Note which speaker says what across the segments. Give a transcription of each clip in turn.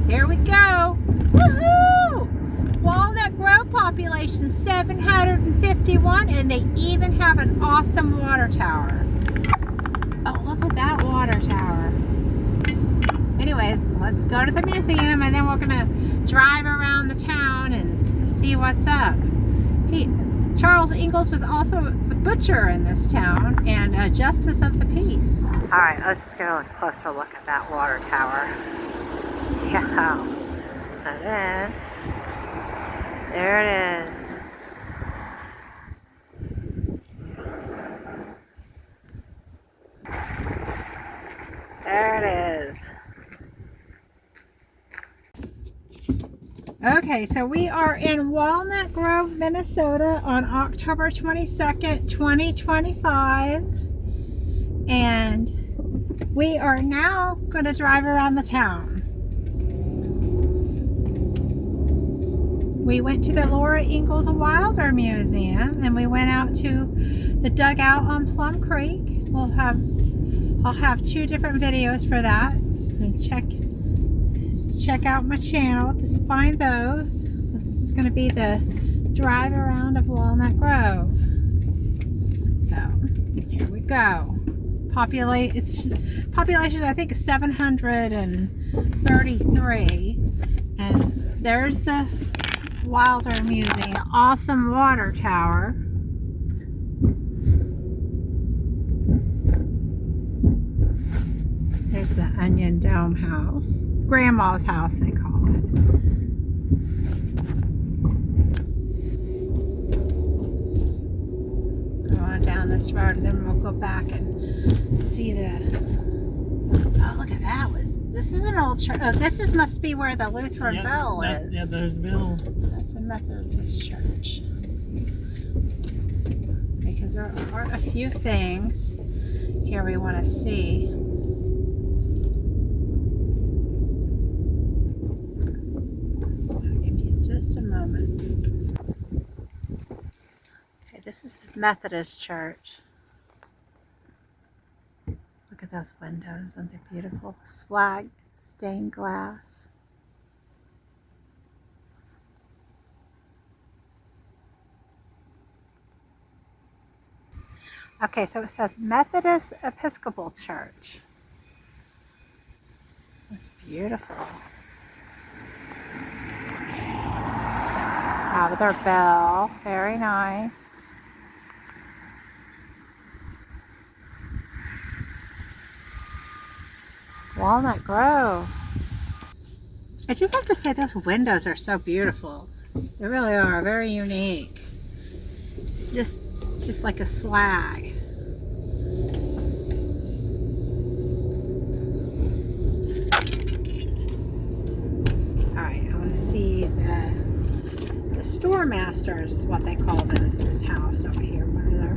Speaker 1: Here we go. Woohoo! Walnut Grove population 751, and they even have an awesome water tower. Oh, look at that water tower. Anyways, let's go to the museum, and then we're gonna drive around the town and see what's up. Charles Ingalls was also the butcher in this town and a justice of the peace. All right, let's just get a closer look at that water tower. Yeah, and then there it is. There it is. Okay, so we are in Walnut Grove, Minnesota on October 22nd, 2025. And we are now going to drive around the town. We went to the Laura Ingalls Wilder Museum, and we went out to the dugout on Plum Creek. I'll have two different videos for that. And check out my channel to find those. This is going to be the drive around of Walnut Grove. So here we go. Population I think 733, and there's the Wilder Museum. Awesome water tower. There's the Onion Dome house. Grandma's house, they call it. Go on down this road, and then we'll go back and see the... Oh, look at that one. This is an old church. Oh, must be where the Lutheran bell is.
Speaker 2: Yeah, there's the bell.
Speaker 1: That's a Methodist church. Because there are a few things here we want to see. Just a moment. Okay, this is the Methodist church. Look at those windows, aren't they beautiful? Slag stained glass. Okay, so it says Methodist Episcopal Church. That's beautiful. Have their bell, very nice. Walnut Grove. I just have to say those windows are so beautiful. They really are, very unique. Just like a slag. All right, I want to see the store master is what they call this house over here. What are their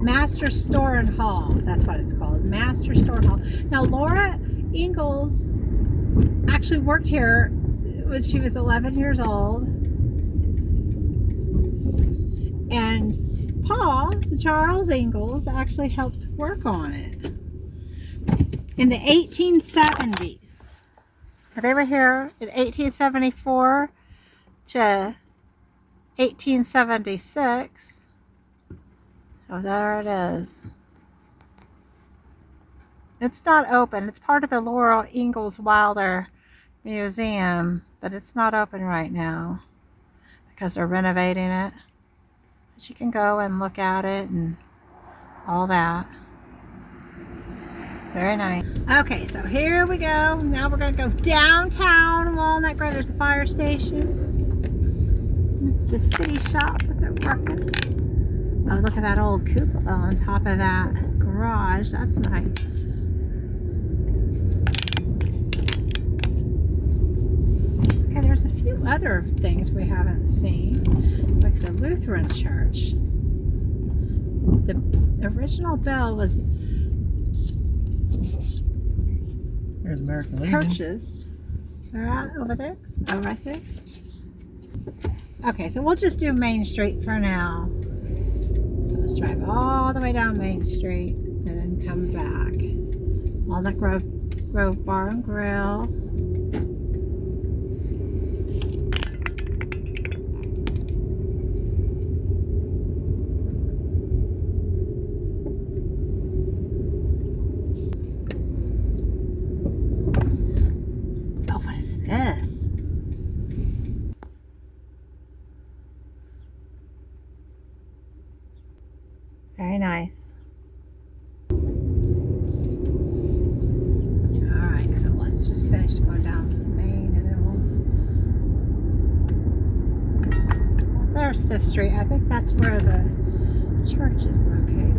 Speaker 1: Master Store and Hall? That's what it's called. Master Store and Hall. Now Laura Ingalls actually worked here when she was 11 years old, and Paul, Charles Ingalls, actually helped work on it in the 1870s. They were here in 1874 to 1876. So there it is. It's not open. It's part of the Laura Ingalls Wilder Museum, but it's not open right now because they're renovating it. But you can go and look at it and all that. Very nice. Okay, so here we go. Now we're going to go downtown Walnut Grove. There's a fire station. It's the city shop that they're working. Oh, look at that old cupola on top of that garage. That's nice. Okay, there's a few other things we haven't seen, like the Lutheran church. The original bell was
Speaker 2: There's American Legion.
Speaker 1: Purchased. Right over there? Oh, right there? Okay, so we'll just do Main Street for now. Let's drive all the way down Main Street and then come back. Walnut Grove Grove Bar and Grill. Oh, what is this? Very nice. Alright, so let's just finish going down Main and then well, there's 5th Street. I think that's where the church is located.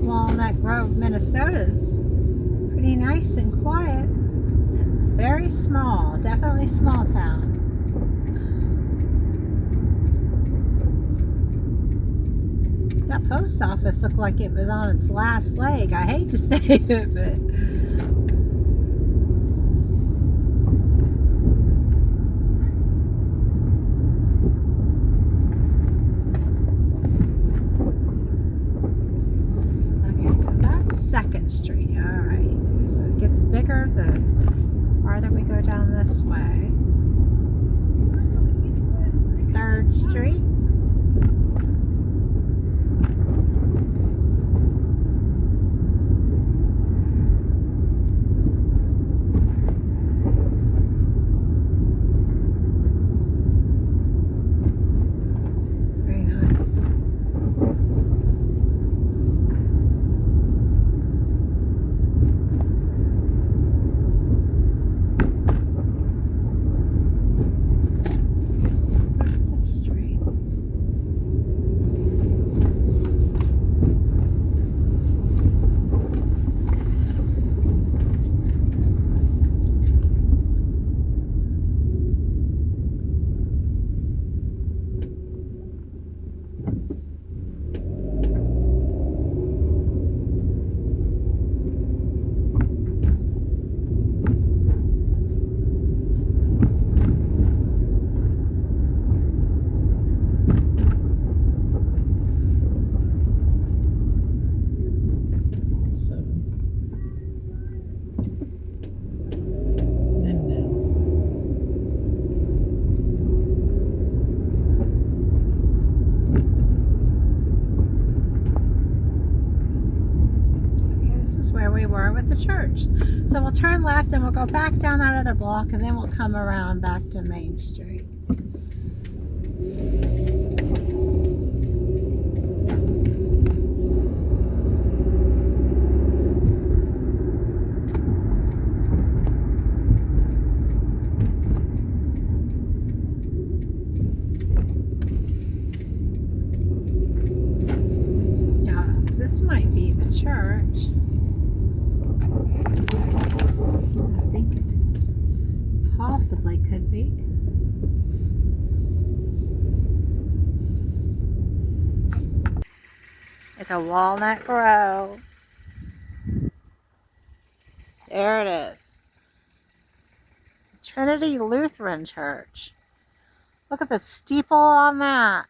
Speaker 1: Walnut Grove, Minnesota's pretty nice and quiet. It's very small, definitely small town. That post office looked like it was on its last leg. I hate to say it, but okay, so that's 2nd Street. Alright. So it gets bigger the farther we go down this way. 3rd Street. Where we were with the church. So we'll turn left and we'll go back down that other block and then we'll come around back to Main Street. Yeah, this might be the church. I think it possibly could be. It's a Walnut Grove. There it is. Trinity Lutheran Church. Look at the steeple on that.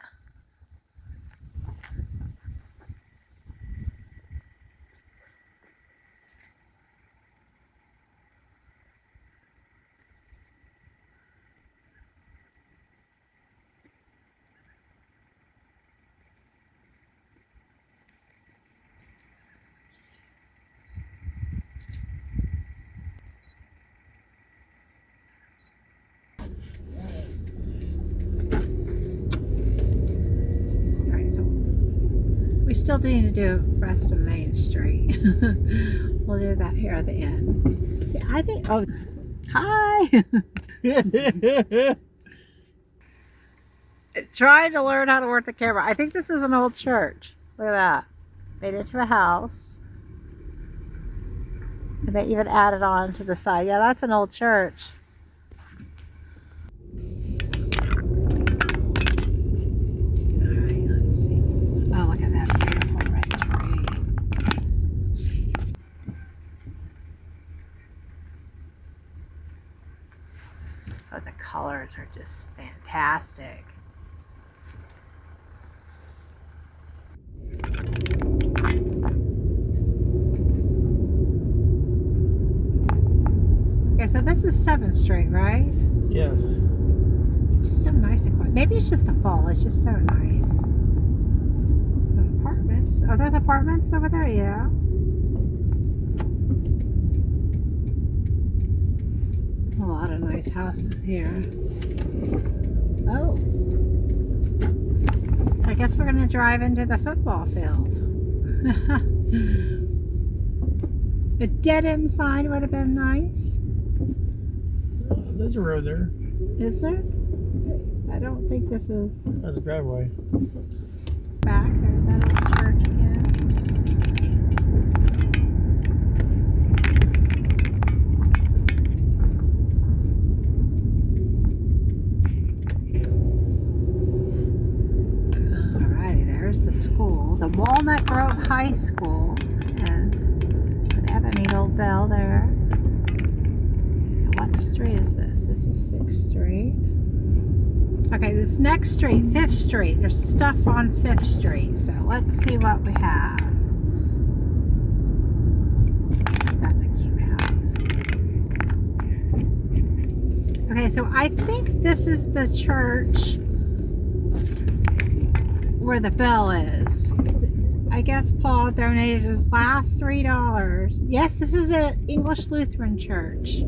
Speaker 1: still need to do the rest of Main Street. We'll do that here at the end. See, I think, oh, hi. Trying to learn how to work the camera. I think this is an old church. Look at that. Made it into a house. And they even added on to the side. Yeah, that's an old church. Alright, let's see. Oh, look at that beautiful red tree. Oh, the colors are just fantastic. Okay, so this is 7th Street, right?
Speaker 2: Yes.
Speaker 1: It's just so nice and quiet. Maybe it's just the fall. It's just so nice. Apartments. Oh, there's apartments over there? Yeah. A lot of nice houses here. Oh. I guess we're going to drive into the football field. A dead-end sign would have been nice.
Speaker 2: There's a road there.
Speaker 1: Is there? I don't think this is.
Speaker 2: That's a driveway.
Speaker 1: Back there's that old church again. Alrighty, there's the school, the Walnut Grove High School, and they have a neat old bell there. So what street is this? This is 6th Street. Okay, this next street, 5th Street. There's stuff on 5th Street. So let's see what we have. That's a cute house. Okay, so I think this is the church where the bell is. I guess Paul donated his last $3. Yes, this is an English Lutheran church.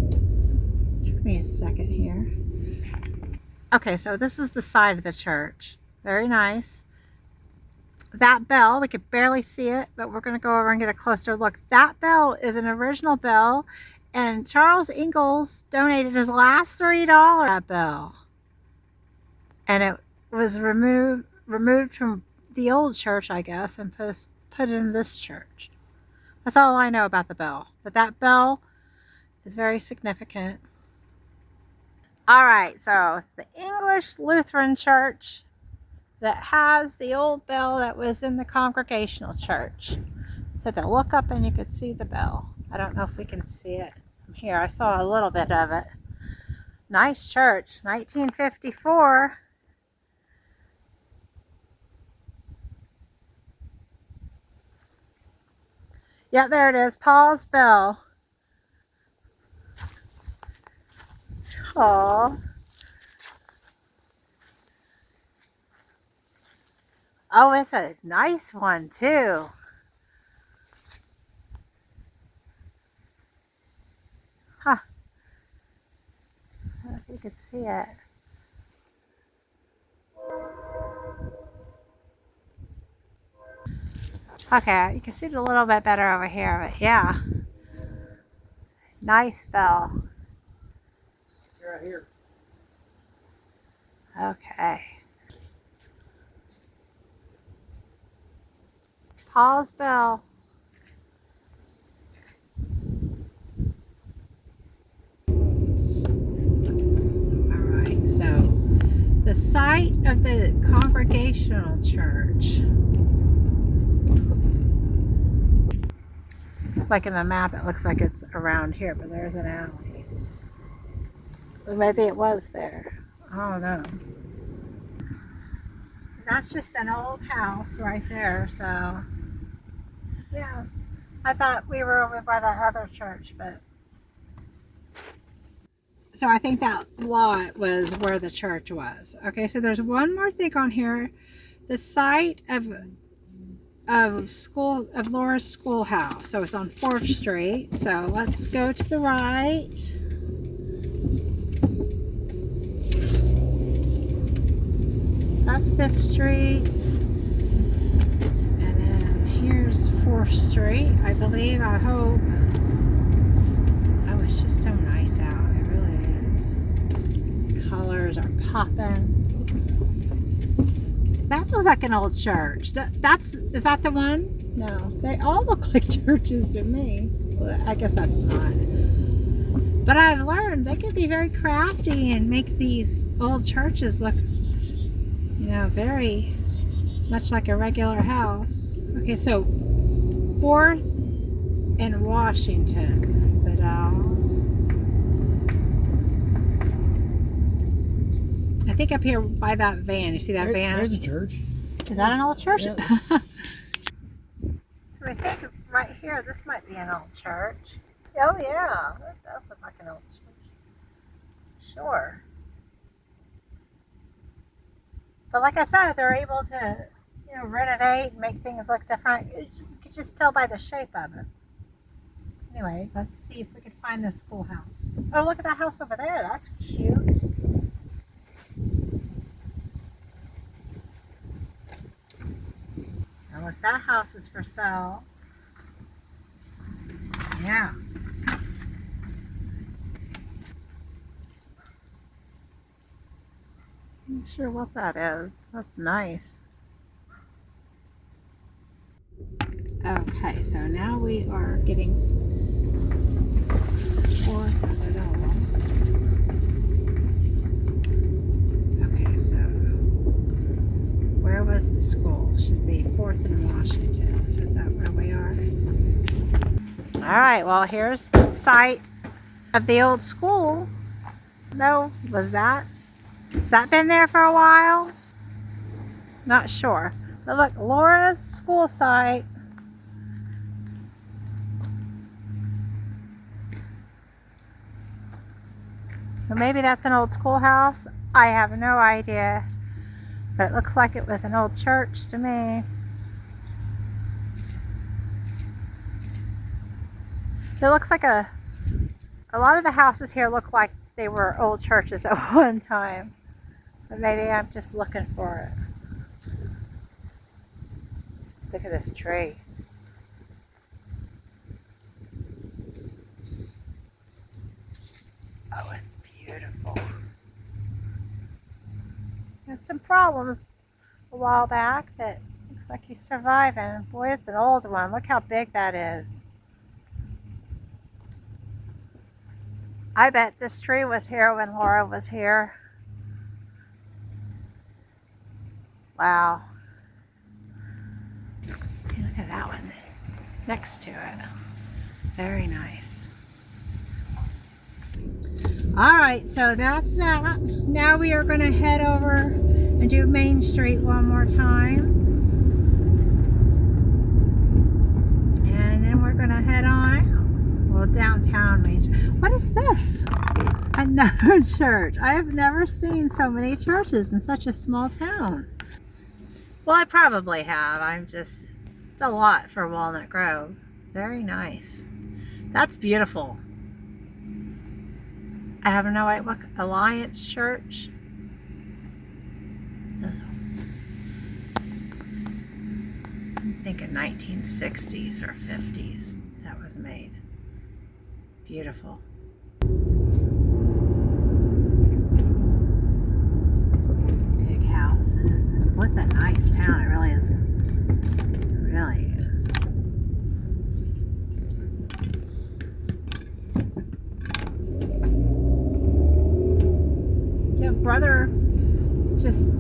Speaker 1: Took me a second here. Okay, so this is the side of the church. Very nice. That bell, we could barely see it, but we're going to go over and get a closer look. That bell is an original bell, and Charles Ingalls donated his last $3 that bell. And it was removed from the old church, I guess, and put in this church. That's all I know about the bell. But that bell is very significant. Alright, so the English Lutheran church that has the old bell that was in the Congregational church. So to look up and you could see the bell. I don't know if we can see it from here. I saw a little bit of it. Nice church, 1954. Yeah, there it is, Paul's bell. Aww. Oh, it's a nice one too. Huh. I don't know if you can see it. Okay, you can see it a little bit better over here, but yeah. Nice bell.
Speaker 2: Right here.
Speaker 1: Okay. Paul's bell. Alright, so the site of the Congregational church. Like in the map, it looks like it's around here, but there's an alley. Or maybe it was there. I don't know. That's just an old house right there, so yeah. I thought we were over by the other church, but so I think that lot was where the church was. Okay, so there's one more thing on here. The site of Laura's schoolhouse. So it's on 4th Street. So let's go to the right. That's 5th Street. And then here's 4th Street, I believe, I hope. Oh, it's just so nice out. It really is. Colors are popping. That looks like an old church. Is that the one? No, they all look like churches to me. Well, I guess that's not. But I've learned they can be very crafty and make these old churches look, you know, very much like a regular house. Okay, so 4th and Washington, but I think up here by that van, you see that van?
Speaker 2: There's a church.
Speaker 1: Is that an old church?
Speaker 2: Yep.
Speaker 1: So I think right here, this might be an old church. Oh yeah, that does look like an old church. Sure. But like I said, they're able to, you know, renovate and make things look different. You can just tell by the shape of it. Anyways, let's see if we can find the schoolhouse. Oh, look at that house over there. That's cute. Now look, that house is for sale. Yeah. I'm not sure what that is. That's nice. Okay, so now we are getting to 4th. Okay, so where was the school? Should be 4th and Washington. Is that where we are? All right, well, here's the site of the old school. No, has that been there for a while? Not sure. But look, Laura's school site. Or maybe that's an old schoolhouse. I have no idea. But it looks like it was an old church to me. It looks like a lot of the houses here look like they were old churches at one time. But maybe I'm just looking for it. Look at this tree. Oh, it's beautiful. Had some problems a while back, but looks like he's surviving. Boy, it's an old one. Look how big that is. I bet this tree was here when Laura was here. Wow. Look at that one next to it. Very nice. All right, so that's that. Now we are going to head over and do Main Street one more time. And then we're going to head on out. Well, downtown Main Street. What is this? Another church. I have never seen so many churches in such a small town. Well, I probably have. It's a lot for Walnut Grove. Very nice. That's beautiful. I have no idea what Alliance Church. I'm thinking 1960s or 50s that was made. Beautiful. Big houses. What's a nice town? It really is. It really is. Your brother just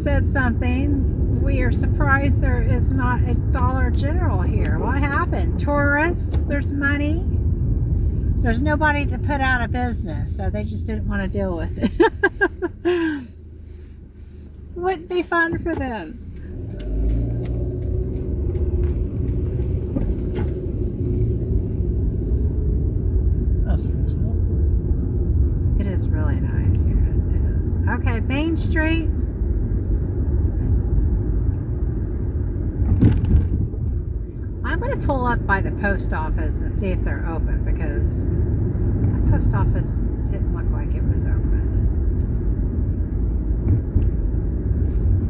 Speaker 1: said something. We are surprised there is not a Dollar General here. What happened? Tourists? There's money? There's nobody to put out of business, so they just didn't want to deal with it. Wouldn't be fun for them.
Speaker 2: That's for sale.
Speaker 1: It is really nice here. It is. Okay, Main Street. I'm going to pull up by the post office and see if they're open, because the post office didn't look like it was open.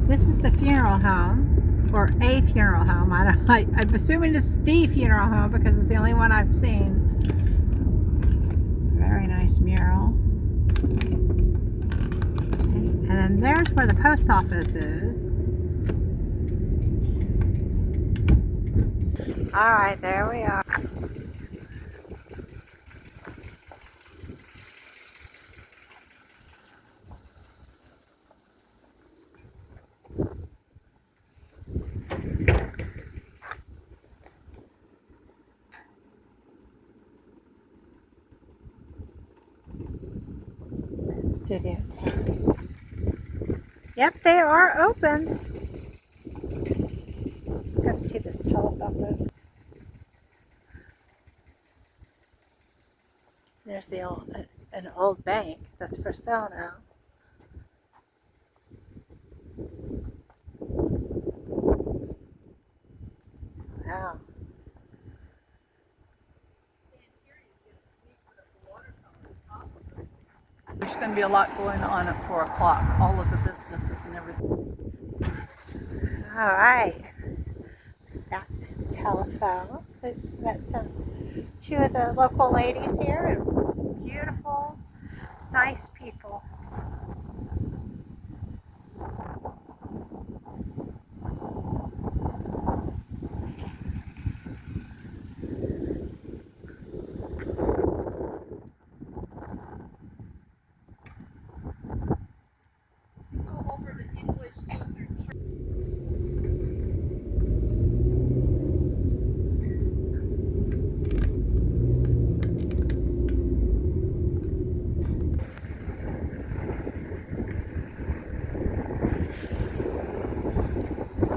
Speaker 1: This is the funeral home. or a funeral home. I'm assuming it's the funeral home because it's the only one I've seen. Very nice mural. And then there's where the post office is. All right, there we are. Studio 10. Yep, they are open. Got to see this telephone booth. There's an old bank that's for sale now. Wow.
Speaker 3: There's going to be a lot going on at 4 o'clock, all of the businesses and everything.
Speaker 1: All right. Back to the telephone. Just met two of the local ladies here. Beautiful, nice people.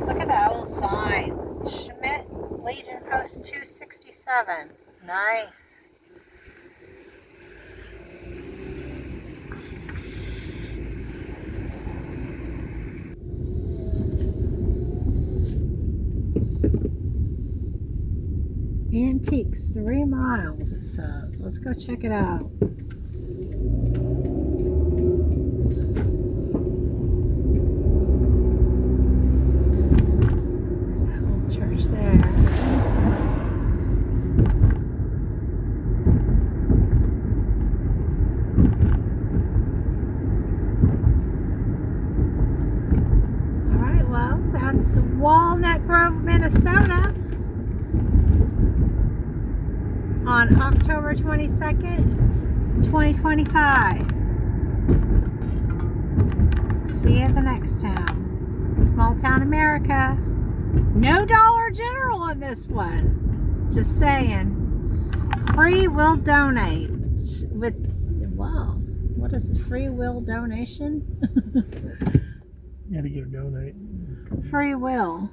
Speaker 1: Look at that old sign. Schmidt Legion Post 267. Nice. Antiques, 3 miles it says. Let's go check it out. There's that old church there. Alright, well, that's Walnut Grove, Minnesota. On October 22nd, 2025. See you at the next town. Small town America. No Dollar General in this one. Just saying. Free will donate. Wow. What is this? Free will donation?
Speaker 2: Yeah, to give donate.
Speaker 1: Free will.